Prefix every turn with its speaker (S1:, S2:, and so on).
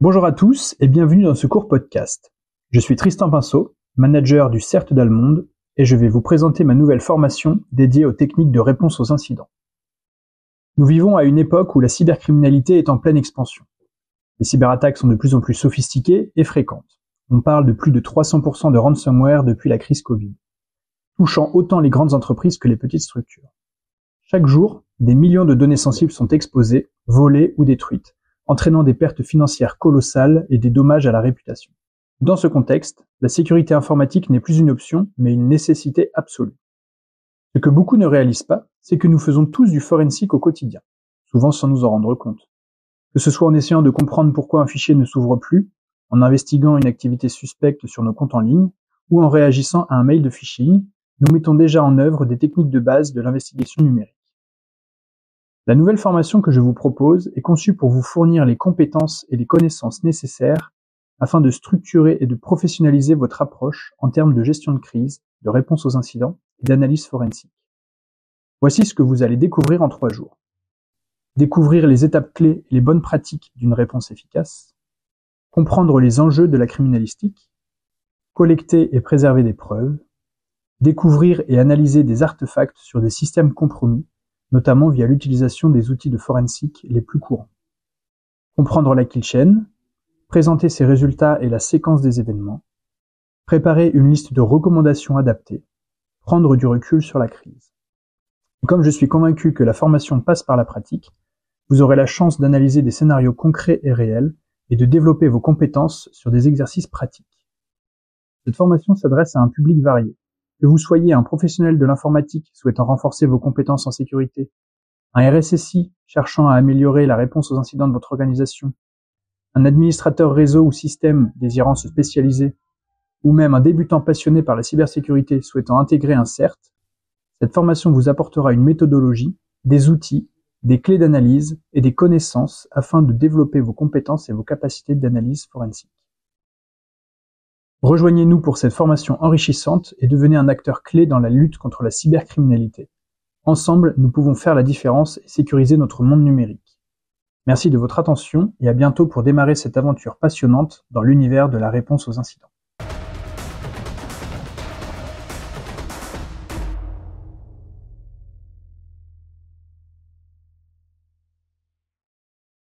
S1: Bonjour à tous et bienvenue dans ce court podcast. Je suis Tristan Pinceau, manager du CERT d'Allemonde, et je vais vous présenter ma nouvelle formation dédiée aux techniques de réponse aux incidents. Nous vivons à une époque où la cybercriminalité est en pleine expansion. Les cyberattaques sont de plus en plus sophistiquées et fréquentes. On parle de plus de 300% de ransomware depuis la crise Covid, touchant autant les grandes entreprises que les petites structures. Chaque jour, des millions de données sensibles sont exposées, volées ou détruites, entraînant des pertes financières colossales et des dommages à la réputation. Dans ce contexte, la sécurité informatique n'est plus une option, mais une nécessité absolue. Ce que beaucoup ne réalisent pas, c'est que nous faisons tous du forensic au quotidien, souvent sans nous en rendre compte. Que ce soit en essayant de comprendre pourquoi un fichier ne s'ouvre plus, en investiguant une activité suspecte sur nos comptes en ligne, ou en réagissant à un mail de phishing, nous mettons déjà en œuvre des techniques de base de l'investigation numérique. La nouvelle formation que je vous propose est conçue pour vous fournir les compétences et les connaissances nécessaires afin de structurer et de professionnaliser votre approche en termes de gestion de crise, de réponse aux incidents et d'analyse forensique. Voici ce que vous allez découvrir en 3 jours. Découvrir les étapes clés et les bonnes pratiques d'une réponse efficace, comprendre les enjeux de la criminalistique, collecter et préserver des preuves, découvrir et analyser des artefacts sur des systèmes compromis, notamment via l'utilisation des outils de forensic les plus courants. Comprendre la kill chain, présenter ses résultats et la séquence des événements, préparer une liste de recommandations adaptées, prendre du recul sur la crise. Et comme je suis convaincu que la formation passe par la pratique, vous aurez la chance d'analyser des scénarios concrets et réels et de développer vos compétences sur des exercices pratiques. Cette formation s'adresse à un public varié. Que vous soyez un professionnel de l'informatique souhaitant renforcer vos compétences en sécurité, un RSSI cherchant à améliorer la réponse aux incidents de votre organisation, un administrateur réseau ou système désirant se spécialiser, ou même un débutant passionné par la cybersécurité souhaitant intégrer un CERT, cette formation vous apportera une méthodologie, des outils, des clés d'analyse et des connaissances afin de développer vos compétences et vos capacités d'analyse forensique. Rejoignez-nous pour cette formation enrichissante et devenez un acteur clé dans la lutte contre la cybercriminalité. Ensemble, nous pouvons faire la différence et sécuriser notre monde numérique. Merci de votre attention et à bientôt pour démarrer cette aventure passionnante dans l'univers de la réponse aux incidents.